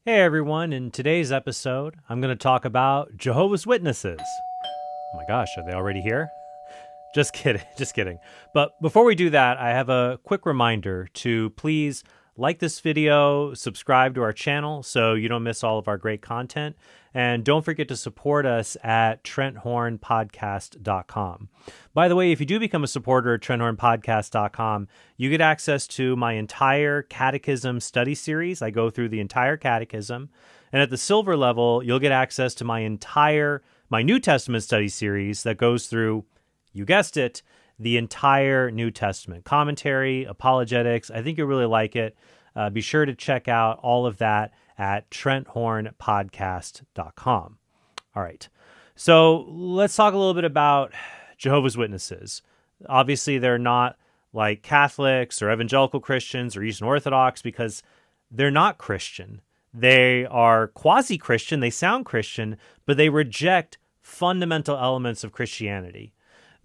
Hey everyone, in today's episode, I'm going to talk about Jehovah's Witnesses. Oh my gosh, are they already here? Just kidding, just kidding. But before we do that, I have a quick reminder to please like this video, subscribe to our channel so you don't miss all of our great content, and don't forget to support us at TrentHornPodcast.com. By the way, if you do become a supporter at TrentHornPodcast.com, you get access to my entire catechism study series. I go through the entire catechism, and at the silver level, you'll get access to my New Testament study series that goes through, you guessed it, the entire New Testament. Commentary, apologetics. I think you'll really like it. Be sure to check out all of that at TrentHornPodcast.com. All right. So let's talk a little bit about Jehovah's Witnesses. Obviously, they're not like Catholics or evangelical Christians or Eastern Orthodox because they're not Christian. They are quasi-Christian. They sound Christian, but they reject fundamental elements of Christianity.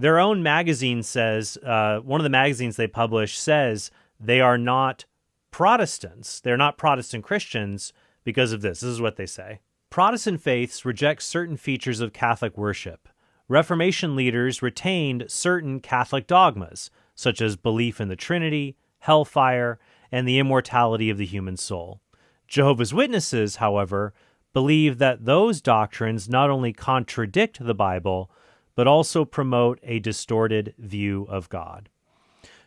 Their own magazine says, one of the magazines they publish says they are not Protestants. They're not Protestant Christians because of this. This is what they say. Protestant faiths reject certain features of Catholic worship. Reformation leaders retained certain Catholic dogmas, such as belief in the Trinity, hellfire, and the immortality of the human soul. Jehovah's Witnesses, however, believe that those doctrines not only contradict the Bible, but also promote a distorted view of God.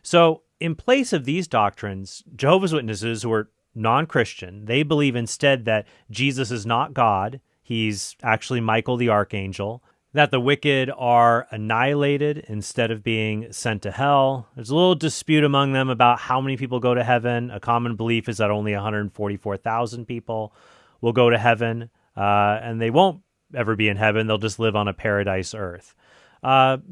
So, in place of these doctrines, Jehovah's Witnesses, who are non-Christian, they believe instead that Jesus is not God, he's actually Michael the Archangel, that the wicked are annihilated instead of being sent to hell. There's a little dispute among them about how many people go to heaven. A common belief is that only 144,000 people will go to heaven, and they won't ever be in heaven. They'll just live on a paradise earth.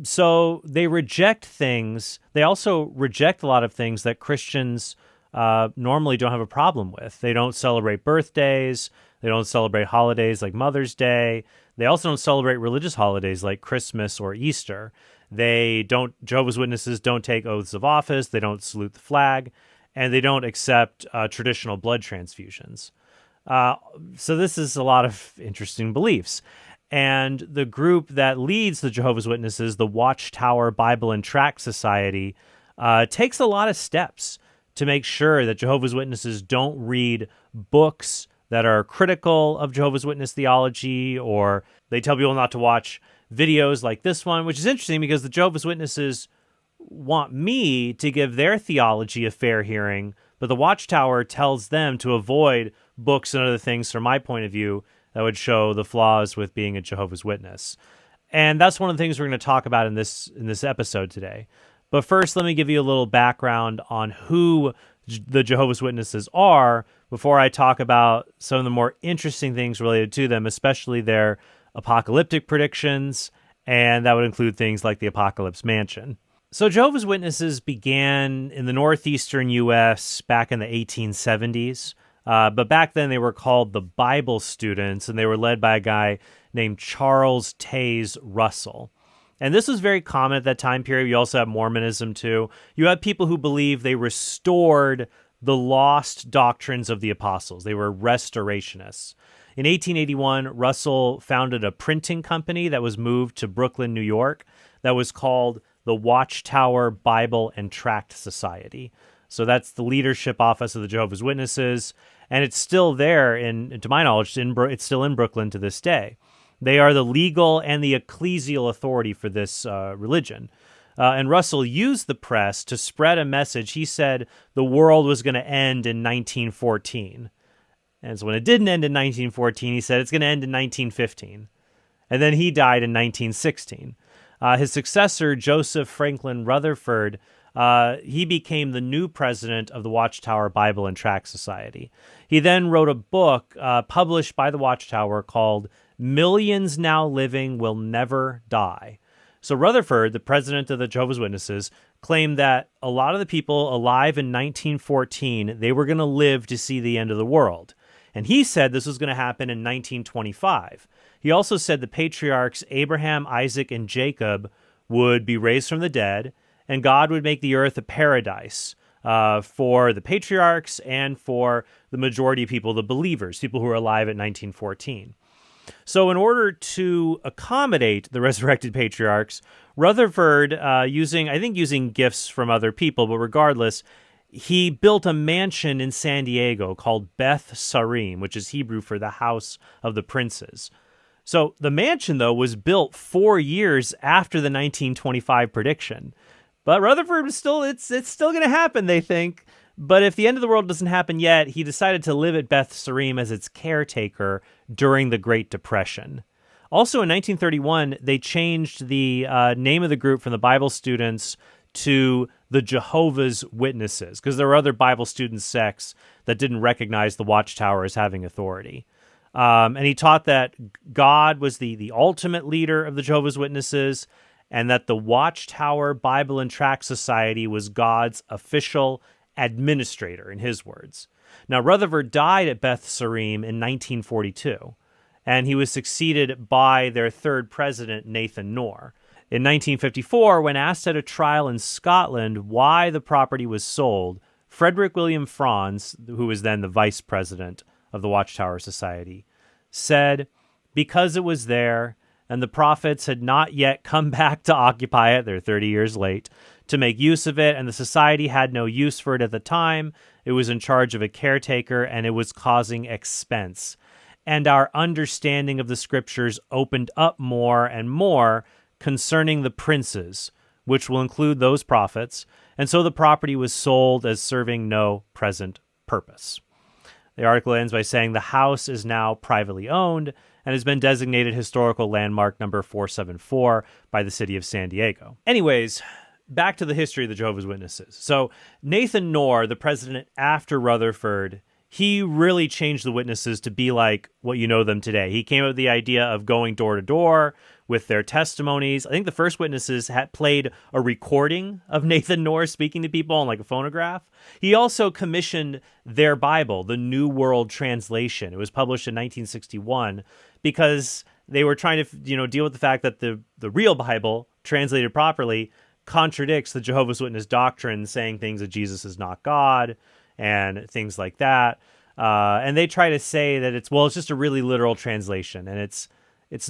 So they reject things. They also reject a lot of things that Christians normally don't have a problem with. They don't celebrate birthdays. They don't celebrate holidays like Mother's Day. They also don't celebrate religious holidays like Christmas or Easter. Jehovah's Witnesses don't take oaths of office. They don't salute the flag, and they don't accept traditional blood transfusions. So this is a lot of interesting beliefs. And the group that leads the Jehovah's Witnesses, the Watchtower Bible and Tract Society, takes a lot of steps to make sure that Jehovah's Witnesses don't read books that are critical of Jehovah's Witness theology, or they tell people not to watch videos like this one, which is interesting because the Jehovah's Witnesses want me to give their theology a fair hearing, but the Watchtower tells them to avoid books and other things from my point of view that would show the flaws with being a Jehovah's Witness. And that's one of the things we're going to talk about in this episode today. But first, let me give you a little background on who the Jehovah's Witnesses are before I talk about some of the more interesting things related to them, especially their apocalyptic predictions, and that would include things like the Apocalypse Mansion. So Jehovah's Witnesses began in the northeastern U.S. back in the 1870s. But back then they were called the Bible Students, and they were led by a guy named Charles Taze Russell. And this was very common at that time period. You also have Mormonism too. You had people who believed they restored the lost doctrines of the apostles. They were restorationists. In 1881, Russell founded a printing company that was moved to Brooklyn, New York, that was called the Watchtower Bible and Tract Society. So that's the leadership office of the Jehovah's Witnesses, and it's still there, to my knowledge, it's still in Brooklyn to this day. They are the legal and the ecclesial authority for this religion. And Russell used the press to spread a message. He said the world was going to end in 1914. And so when it didn't end in 1914, he said it's going to end in 1915. And then he died in 1916. His successor, Joseph Franklin Rutherford, he became the new president of the Watchtower Bible and Tract Society. He then wrote a book published by the Watchtower called Millions Now Living Will Never Die. So Rutherford, the president of the Jehovah's Witnesses, claimed that a lot of the people alive in 1914, they were going to live to see the end of the world. And he said this was going to happen in 1925. He also said the patriarchs Abraham, Isaac, and Jacob would be raised from the dead, and God would make the earth a paradise for the patriarchs and for the majority of people, the believers, people who were alive at 1914. So in order to accommodate the resurrected patriarchs, Rutherford, using gifts from other people, but regardless, he built a mansion in San Diego called Beth Sarim, which is Hebrew for the house of the princes. So the mansion, though, was built 4 years after the 1925 prediction. But Rutherford was it's still going to happen, they think. But if the end of the world doesn't happen yet, he decided to live at Beth Sarim as its caretaker during the Great Depression. Also in 1931, they changed the name of the group from the Bible students to the Jehovah's Witnesses, because there were other Bible student sects that didn't recognize the Watchtower as having authority. And he taught that God was the ultimate leader of the Jehovah's Witnesses, and that the Watchtower Bible and Tract Society was God's official administrator, in his words. Now, Rutherford died at Beth Sarim in 1942, and he was succeeded by their third president, Nathan Knorr. In 1954, when asked at a trial in Scotland why the property was sold, Frederick William Franz, who was then the vice president of the Watchtower Society, said, because it was there, and the prophets had not yet come back to occupy it, they're 30 years late, to make use of it, and the society had no use for it at the time. It was in charge of a caretaker, and it was causing expense. And our understanding of the scriptures opened up more and more concerning the princes, which will include those prophets, and so the property was sold as serving no present purpose. The article ends by saying the house is now privately owned and has been designated historical landmark number 474 by the city of San Diego. Anyways, back to the history of the Jehovah's Witnesses. So Nathan Knorr, the president after Rutherford, he really changed the witnesses to be like what you know them today. He came up with the idea of going door to door with their testimonies. I think the first witnesses had played a recording of Nathan Knorr speaking to people on like a phonograph. He also commissioned their Bible, the New World Translation. It was published in 1961 because they were trying to, deal with the fact that the real Bible, translated properly, contradicts the Jehovah's Witness doctrine, saying things that Jesus is not God and things like that. And they try to say that it's just a really literal translation, and it's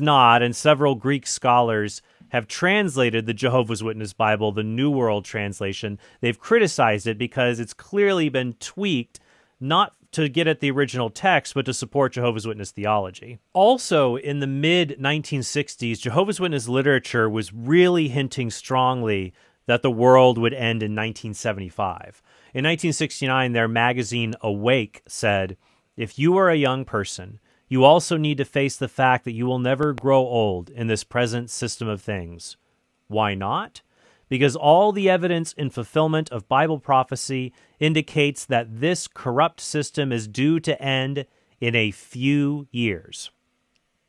not. And several Greek scholars have translated the Jehovah's Witness Bible, the New World Translation. They've criticized it because it's clearly been tweaked, not to get at the original text, but to support Jehovah's Witness theology. Also, in the mid-1960s, Jehovah's Witness literature was really hinting strongly that the world would end in 1975. In 1969, their magazine Awake said, "If you are a young person, you also need to face the fact that you will never grow old in this present system of things. Why not? Because all the evidence in fulfillment of Bible prophecy indicates that this corrupt system is due to end in a few years."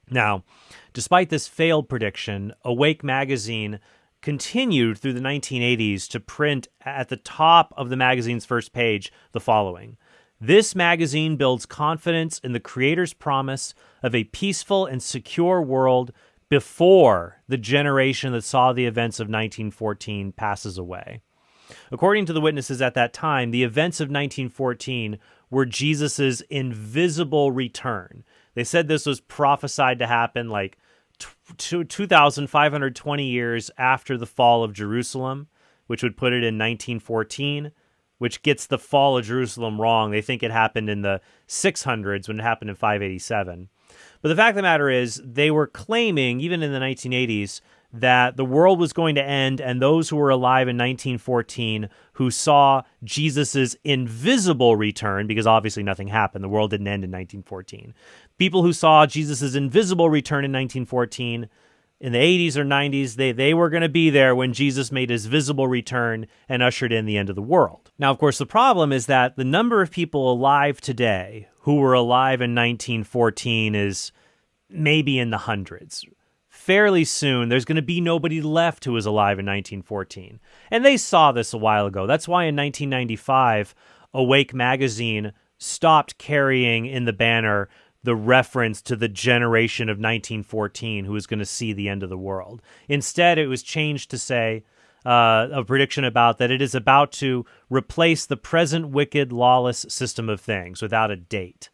Now, despite this failed prediction, Awake magazine continued through the 1980s to print at the top of the magazine's first page the following: "This magazine builds confidence in the Creator's promise of a peaceful and secure world before the generation that saw the events of 1914 passes away." According to the witnesses at that time, the events of 1914 were Jesus's invisible return. They said this was prophesied to happen like 2,520 years after the fall of Jerusalem, which would put it in 1914, which gets the fall of Jerusalem wrong. They think it happened in the 600s when it happened in 587. But the fact of the matter is, they were claiming, even in the 1980s, that the world was going to end, and those who were alive in 1914 who saw Jesus's invisible return, because obviously nothing happened, the world didn't end in 1914. People who saw Jesus's invisible return in 1914, in the 80s or 90s, they were going to be there when Jesus made his visible return and ushered in the end of the world. Now, of course, the problem is that the number of people alive today who were alive in 1914 is maybe in the hundreds. Fairly soon, there's going to be nobody left who was alive in 1914. And they saw this a while ago. That's why in 1995, Awake magazine stopped carrying in the banner the reference to the generation of 1914 who was going to see the end of the world. Instead, it was changed to say, a prediction about that it is about to replace the present wicked, lawless system of things without a date.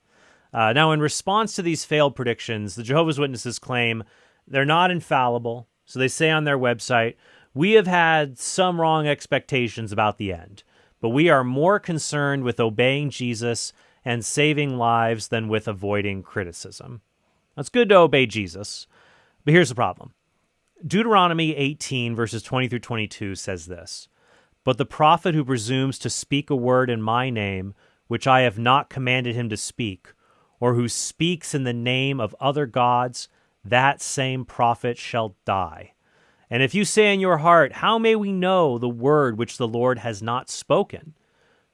Now, in response to these failed predictions, the Jehovah's Witnesses claim they're not infallible. So they say on their website, "We have had some wrong expectations about the end, but we are more concerned with obeying Jesus and saving lives than with avoiding criticism." It's good to obey Jesus, but here's the problem. Deuteronomy 18, verses 20 through 22 says this, "But the prophet who presumes to speak a word in my name, which I have not commanded him to speak, or who speaks in the name of other gods, that same prophet shall die. And if you say in your heart, how may we know the word which the Lord has not spoken?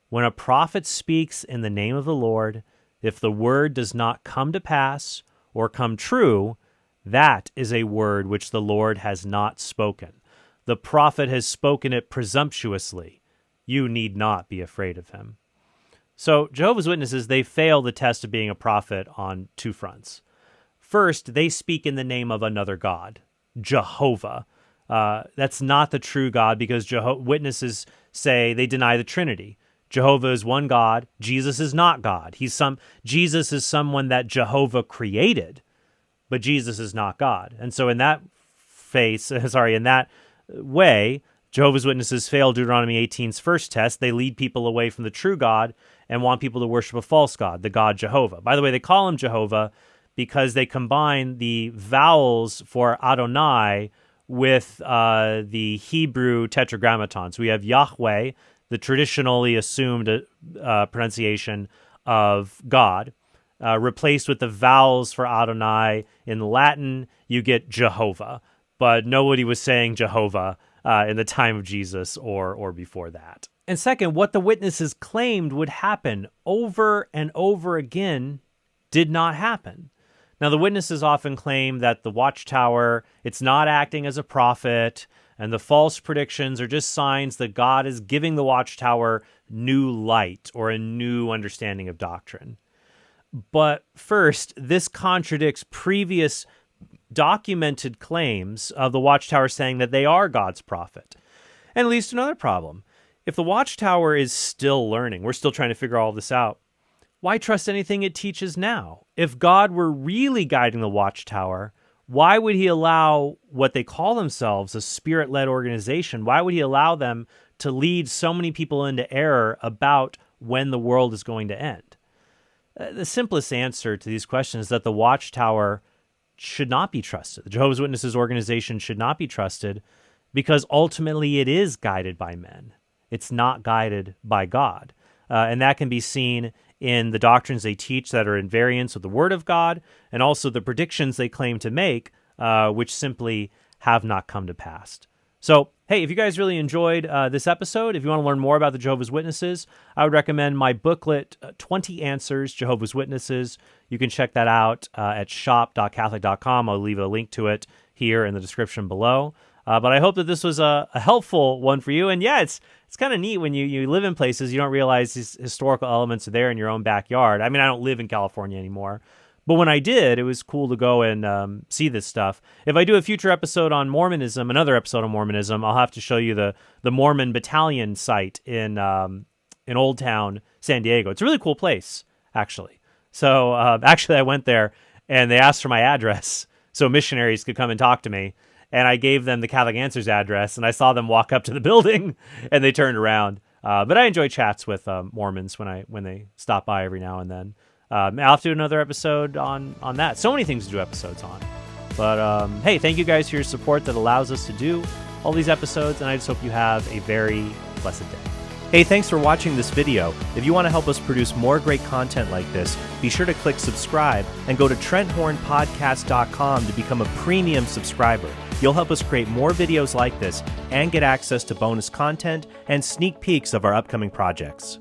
When a prophet speaks in the name of the Lord, if the word does not come to pass or come true, that is a word which the Lord has not spoken. The prophet has spoken it presumptuously. You need not be afraid of him." So Jehovah's Witnesses, they fail the test of being a prophet on two fronts. First, they speak in the name of another God, Jehovah. That's not the true God because witnesses say they deny the Trinity. Jehovah is one God. Jesus is not God. Jesus is someone that Jehovah created, but Jesus is not God. And so in that way, Jehovah's Witnesses fail Deuteronomy 18's first test. They lead people away from the true God and want people to worship a false God, the God Jehovah. By the way, they call him Jehovah because they combine the vowels for Adonai with the Hebrew tetragrammaton. So we have Yahweh, the traditionally assumed pronunciation of God, replaced with the vowels for Adonai. In Latin, you get Jehovah, but nobody was saying Jehovah in the time of Jesus or before that. And second, what the witnesses claimed would happen over and over again did not happen. Now, the witnesses often claim that the Watchtower, it's not acting as a prophet, and the false predictions are just signs that God is giving the Watchtower new light or a new understanding of doctrine. But first, this contradicts previous documented claims of the Watchtower saying that they are God's prophet. And leads to another problem. If the Watchtower is still learning, we're still trying to figure all this out, why trust anything it teaches now? If God were really guiding the Watchtower, why would he allow what they call themselves a spirit-led organization? Why would he allow them to lead so many people into error about when the world is going to end? The simplest answer to these questions is that the Watchtower should not be trusted. The Jehovah's Witnesses organization should not be trusted because ultimately it is guided by men. It's not guided by God. And that can be seen in the doctrines they teach that are in variance with the Word of God, and also the predictions they claim to make, which simply have not come to pass. So, hey, if you guys really enjoyed this episode, if you want to learn more about the Jehovah's Witnesses, I would recommend my booklet, 20 Answers, Jehovah's Witnesses. You can check that out at shop.catholic.com. I'll leave a link to it here in the description below. But I hope that this was a helpful one for you. And yeah, it's kind of neat when you live in places, you don't realize these historical elements are there in your own backyard. I mean, I don't live in California anymore. But when I did, it was cool to go and see this stuff. If I do a future episode on Mormonism, another episode on Mormonism, I'll have to show you the Mormon Battalion site in Old Town, San Diego. It's a really cool place, actually. So actually, I went there, and they asked for my address so missionaries could come and talk to me. And I gave them the Catholic Answers address, and I saw them walk up to the building, and they turned around. But I enjoy chats with Mormons when they stop by every now and then. I'll have to do another episode on that. So many things to do episodes on. But hey, thank you guys for your support that allows us to do all these episodes, and I just hope you have a very blessed day. Hey, thanks for watching this video. If you want to help us produce more great content like this, be sure to click subscribe and go to TrentHornPodcast.com to become a premium subscriber. You'll help us create more videos like this and get access to bonus content and sneak peeks of our upcoming projects.